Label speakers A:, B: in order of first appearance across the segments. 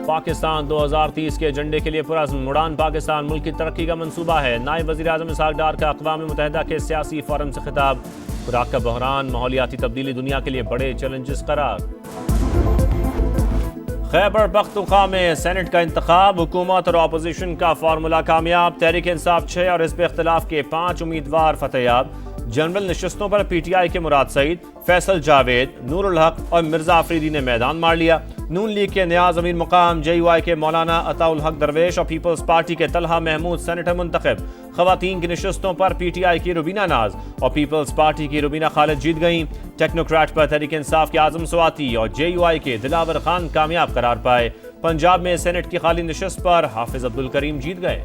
A: पाकिस्तान 2030 के एजेंडे के लिए पुरअज़्म। उड़ान पाकिस्तान मुल्क की तरक्की का मंसूबा है। नायब वज़ीर आज़म इसहाक डार का अक़वाम मुत्तहिदा के सियासी फोरम से खिताब। खुराक का बहरान, माहौलियाती तब्दीली दुनिया के लिए बड़े चैलेंजेस करार। खैबर पख्तूनख्वा में सेनेट का इंतखाब, हुकूमत और अपोजिशन का फार्मूला कामयाब। तहरीक इंसाफ 6 और हिज़्ब इख्तिलाफ के 5 उम्मीदवार फतेयाब। जनरल नशस्तों पर पीटीआई के मुराद सईद, फैसल जावेद, नूरुल हक और मिर्जा आफरीदी ने मैदान मार लिया। नून लीग के नियाज अमीर मुकाम, जेयूआई के मौलाना अताउल हक दरवेश और पीपल्स पार्टी के तलहा महमूद सेनेटर मुंतखब। खवातीन की नशस्तों पर पीटीआई की रुबीना नाज और पीपल्स पार्टी की रुबीना खालिद जीत गईं। टेक्नोक्रेट पर तहरीक इंसाफ के आजम स्वाति और जेयूआई के दिलावर खान कामयाब करार पाए। पंजाब में सेनेट की खाली नशस्त पर हाफिज अब्दुल करीम जीत गए।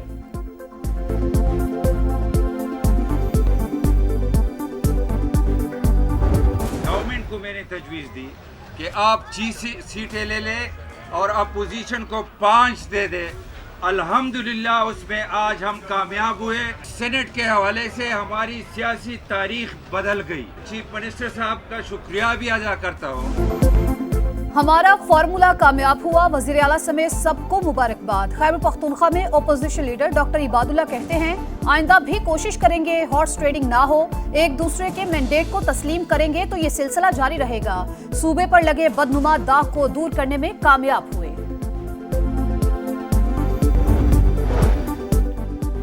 B: मैंने तजवीज़ दी कि आप 6 सीटें ले लें और अपोजिशन को 5 दे दे। अल्हम्दुलिल्लाह उसमें आज हम कामयाब हुए। सेनेट के हवाले से हमारी सियासी तारीख बदल गई। चीफ मिनिस्टर साहब का शुक्रिया भी अदा करता हूँ।
C: हमारा फार्मूला कामयाब हुआ, वज़ीर आला समेत सबको मुबारकबाद। खैबर पख्तूनख्वा में ओपोजिशन लीडर डॉक्टर इबादुल्ला कहते हैं, आइंदा भी कोशिश करेंगे हॉर्स ट्रेडिंग ना हो, एक दूसरे के मैंडेट को तस्लीम करेंगे तो ये सिलसिला जारी रहेगा। सूबे पर लगे बदनुमा दाग को दूर करने में कामयाब हुए।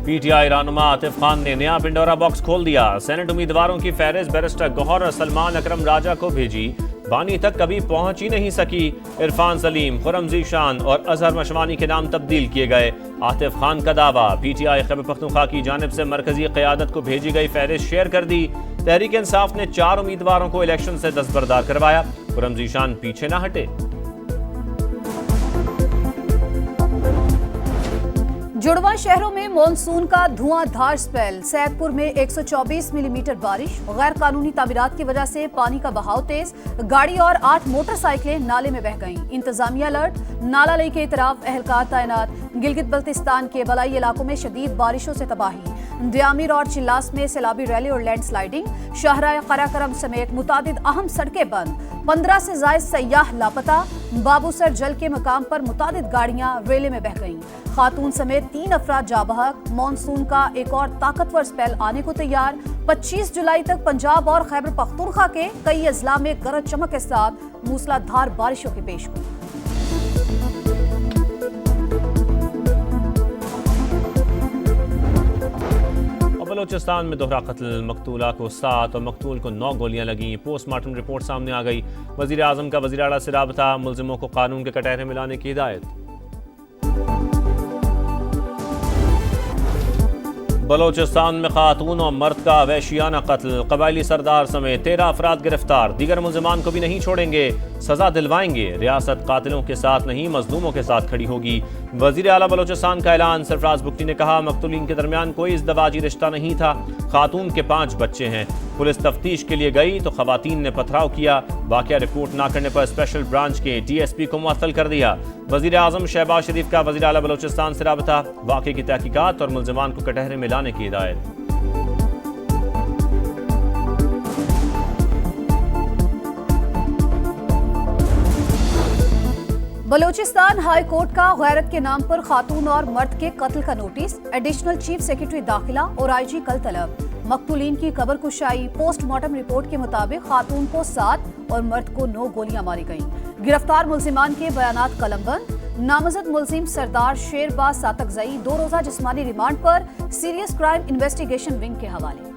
A: पीटीआई रहनुमा आतिफ खान ने नया पिंडोरा बॉक्स खोल दिया। सेनेट उम्मीदवारों की फहरिस्त बैरिस्टर गौहर और सलमान अकरम राजा को भेजी, बानी तक कभी पहुंच ही नहीं सकी। इरफान सलीम, खुरम ज़ीशान और अजहर मशवानी के नाम तब्दील किए गए। आतिफ खान का दावा, पीटीआई खैबर पख्तूनख्वा की जानिब से मरकजी क़यादत को भेजी गई फहरिस्त शेयर कर दी। तहरीक इंसाफ ने 4 उम्मीदवारों को इलेक्शन से दस्तबरदार करवाया। खुरम ज़ीशान पीछे न हटे।
C: जुड़वा शहरों में मॉनसून का धुआंधार स्पेल। सैदपुर में 124 मिलीमीटर बारिश। गैर कानूनी तामीरात की वजह से पानी का बहाव तेज, गाड़ी और 8 मोटरसाइकिलें नाले में बह गईं। इंतजामिया अलर्ट, नाला लई के इतराफ एहलकार तैनात। गिलगित बल्तिस्तान के बलाई इलाकों में शदीद बारिशों से तबाही। दियामिर और चिल्लास में सैलाबी रैली और लैंडस्लाइडिंग। शाहराह कराकरम समेत मुतादिद अहम सड़कें बंद। 15 से जायद सयाह लापता। बाबूसर जल के मकाम पर मुतादिद गाड़ियां रेले में बह गईं। खातून समेत 3 अफराद जाबहक। मॉनसून का एक और ताकतवर स्पेल आने को तैयार। 25 जुलाई तक पंजाब और खैबर पख्तूनख्वा के कई अजला में गरज चमक के साथ मूसलाधार बारिशों की पेशगोई।
A: बलोचिस्तान में दोहरा कत्ल, मकतूला को 7 और मकतूल को 9 गोलियां लगीं। पोस्टमार्टम रिपोर्ट सामने आ गई। वज़ीर आज़म का वज़ीर आला से राबता, मुल्ज़िमों को कानून के कटहरे में लाने की हिदायत। बलोचिस्तान में खातून और मर्द का वहशियाना कत्ल, कबायली सरदार समेत 13 अफराद गिरफ्तार। दीगर मुल्ज़िमान को भी नहीं छोड़ेंगे, सजा दिलवाएंगे। रियासत कातिलों के साथ नहीं मजलूमों के साथ खड़ी होगी। वज़ीर आला बलोचिस्तान का ऐलान। सरफराज बुगटी ने कहा, मकतूलीन के दरमियान कोई इज़्दवाजी रिश्ता नहीं था। खातून के 5 बच्चे हैं। पुलिस तफ्तीश के लिए गई तो खवातीन ने पथराव किया। वाक़या रिपोर्ट न करने पर स्पेशल ब्रांच के DSP को मुअत्तल कर दिया। वज़ीर आज़म शहबाज शरीफ का वज़ीर आला बलोचिस्तान से राबता, वाक़े की तहकीकात और मुल्ज़िमान को कटहरे में लाने की हिदायत।
C: बलोचिस्तान हाई कोर्ट का गैरत के नाम पर खातून और मर्द के कत्ल का नोटिस। एडिशनल चीफ सेक्रेटरी दाखिला और IG कल तलब। मकतूलीन की कब्र कुशाई। पोस्टमार्टम रिपोर्ट के मुताबिक खातून को 7 और मर्द को 9 गोलियां मारी गईं। गिरफ्तार मुल्जिमान के बयानात कलमबंद। नामजद मुल्जिम सरदार शेरबाज सातकजई 2 रोजा जिस्मानी रिमांड पर सीरियस क्राइम इन्वेस्टिगेशन विंग के हवाले।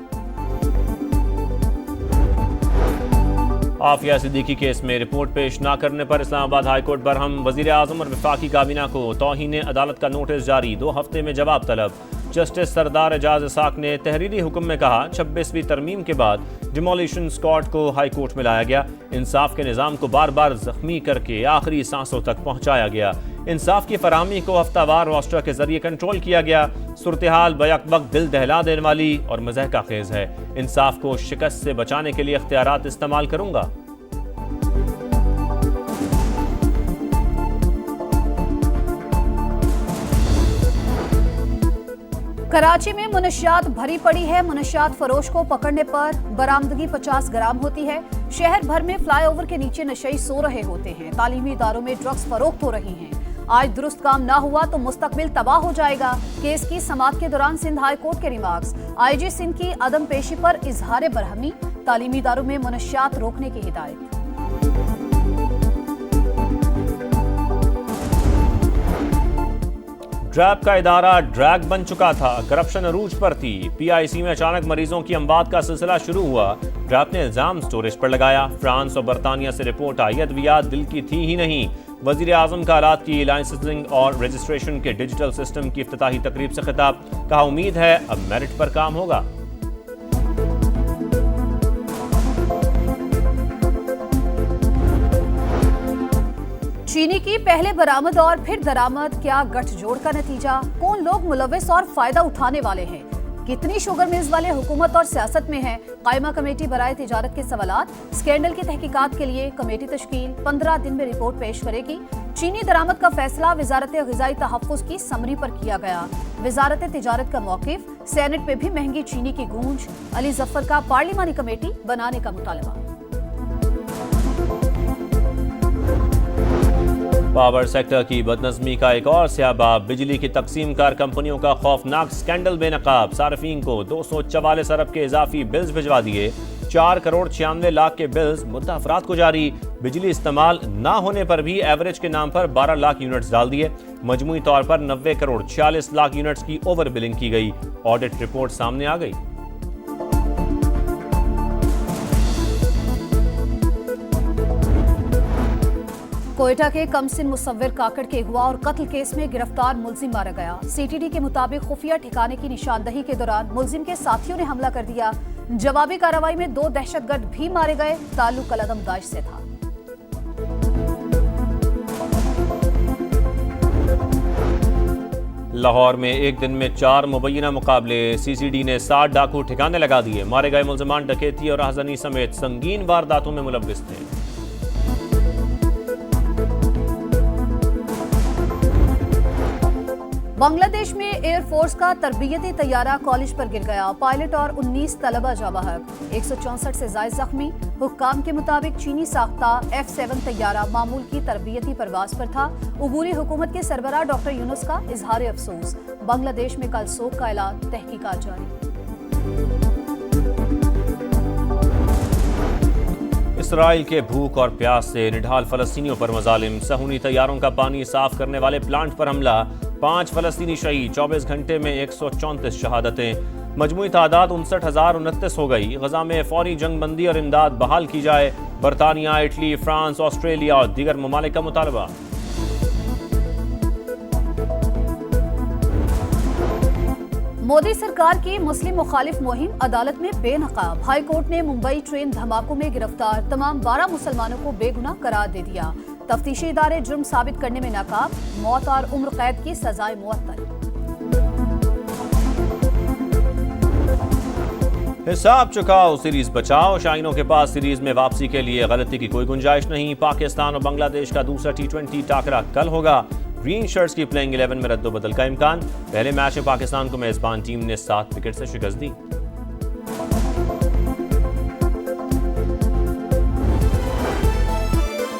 A: आफिया सिद्दीकी केस में रिपोर्ट पेश न करने पर इस्लामाबाद हाई कोर्ट बरहम। वज़ीर आज़म और वफाकी काबीना को तौहीन अदालत का नोटिस जारी, 2 हफ्ते में जवाब तलब। जस्टिस सरदार एजाज इसाक ने तहरीरी हुक्म में कहा, 26वीं तरमीम के बाद डिमोलिशन स्क्वाड को हाई कोर्ट में लाया गया। इंसाफ के निज़ाम को बार बार जख्मी करके आखिरी सांसों तक पहुँचाया गया। इंसाफ की फराहमी को हफ्तावार रोस्टर के जरिए कंट्रोल किया गया। सूरत हाल बैक वक्त दिल दहला देने वाली और मज़हका खेज है। इंसाफ को शिकस्त से बचाने के लिए इख्तियारात इस्तेमाल करूंगा।
C: कराची में मुनशियात भरी पड़ी है। मुनशियात फरोश को पकड़ने पर बरामदगी 50 ग्राम होती है। शहर भर में फ्लाईओवर के नीचे नशई सो रहे होते हैं। तालीमी इदारों में ड्रग्स फरोख्त हो रही हैं। आज दुरुस्त काम ना हुआ तो मुस्तकबिल तबाह हो जाएगा। केस की समाअत के दौरान सिंध हाई कोर्ट के रिमार्क्स। आईजी सिंध की अदम पेशी पर इजहार बरहमी। तालीमी इदारों में मुनशियात रोकने की हिदायत।
A: ड्रैब का इदारा ड्रैग बन चुका था, करप्शन अरूज पर थी। पीआईसी में अचानक मरीजों की अमवात का सिलसिला शुरू हुआ। ड्रैब ने इल्जाम स्टोरेज पर लगाया। फ्रांस और बरतानिया से रिपोर्ट आई, अद्वियात दिल की थी ही नहीं। वजीर आजम का आलात की लाइसेंसिंग और रजिस्ट्रेशन के डिजिटल सिस्टम की इफ्तिताही तकरीब से खिताब। कहा, उम्मीद है अब मेरिट पर काम होगा।
C: चीनी की पहले बरामद और फिर दरामद, क्या गठजोड़ का नतीजा? कौन लोग मुलव्विस और फायदा उठाने वाले हैं? कितनी शुगर मिल्स वाले हुकूमत और सियासत में हैं? कायमा कमेटी बराए तिजारत के सवालात। स्कैंडल की तहकीकात के लिए कमेटी तश्कील 15 दिन में रिपोर्ट पेश करेगी। चीनी दरामद का फैसला वजारत ग़िज़ाई तहफ़्फ़ुज़ की समरी पर किया गया। वजारत तिजारत का मौक़िफ़। सेनेट में भी महंगी चीनी की गूंज। अली जफ़र का पार्लिमानी कमेटी बनाने का मुतालबा।
A: पावर सेक्टर की बदनज़मी का एक और स्याबाब। बिजली की तकसीम कार कंपनियों का खौफनाक स्कैंडल बेनकाब। सार्फिन को 244 अरब के इजाफी बिल्स भिजवा दिए। 4 करोड़ 96 लाख के बिल्स मुद्दा अफराद को जारी। बिजली इस्तेमाल ना होने पर भी एवरेज के नाम पर 12 लाख यूनिट्स डाल दिए। मजमूई तौर पर 90 करोड़ 46 लाख यूनिट्स की ओवर बिलिंग की गई। ऑडिट रिपोर्ट सामने आ गई।
C: कोयटा के कमसिन मुसव्विर काकड़ के अगवा और कत्ल केस में गिरफ्तार मुलजिम मारा गया। सीटीडी के मुताबिक खुफिया ठिकाने की निशानदही के दौरान मुलजिम के साथियों ने हमला कर दिया। जवाबी कार्रवाई में 2 दहशतगर्द भी मारे गए। ताल्लुक अलअदम दाइश से था।
A: लाहौर में एक दिन में 4 मुबैना मुकाबले। सीसीडी ने 60 डाकू ठिकाने लगा दिए। मारे गए मुलजमान डकैती और राहज़नी समेत संगीन वारदातों में मुलव्विस थे।
C: बांग्लादेश में एयरफोर्स का तरबियती तैयारा कॉलेज पर गिर गया। पायलट और 19 तलबा जाबाहक। 164 से ज़ायद जख्मी। हुक्काम के मुताबिक चीनी साख्ता F-7 तैयारा मामूल की तरबियती परवाज पर था। उबूरी हुकूमत के सरबराह डॉक्टर यूनुस का इजहार अफसोस। बांग्लादेश में कल सोग का ऐलान, तहकीकात जारी।
A: इसराइल के भूख और प्यास से निढाल फलस्तीनियों पर मजालिम। सहूनी तैयारों का पानी साफ करने वाले प्लांट पर हमला। 5 फलस्तीनी शहीद। 24 घंटे में 134 शहादतें। मजमूई तादाद 59,029 हो गई। गजा में फौरी जंगबंदी और इमदाद बहाल की जाए। बरतानिया, इटली, फ्रांस, ऑस्ट्रेलिया और दीगर ममालिक का मुतालबा।
C: मोदी सरकार की मुस्लिम मुखालिफ मुहिम अदालत में बेनकाब। हाई कोर्ट ने मुंबई ट्रेन धमाकों में गिरफ्तार तमाम 12 मुसलमानों को बेगुनाह करार दे दिया। तफ्तीशी इदारे जुर्म साबित करने में नाकाम। मौत और उम्र कैद की सजाएं मुअत्तल।
A: हिसाब चुकाओ, सीरीज बचाओ। शाहीनों के पास सीरीज में वापसी के लिए गलती की कोई गुंजाइश नहीं। पाकिस्तान और बांग्लादेश का दूसरा T20 टाकरा कल होगा। ग्रीन शर्ट्स की प्लेइंग 11 में रद्दोबदल का इम्कान। पहले मैच में पाकिस्तान को मेजबान टीम ने 7 विकेट से शिकस्त दी।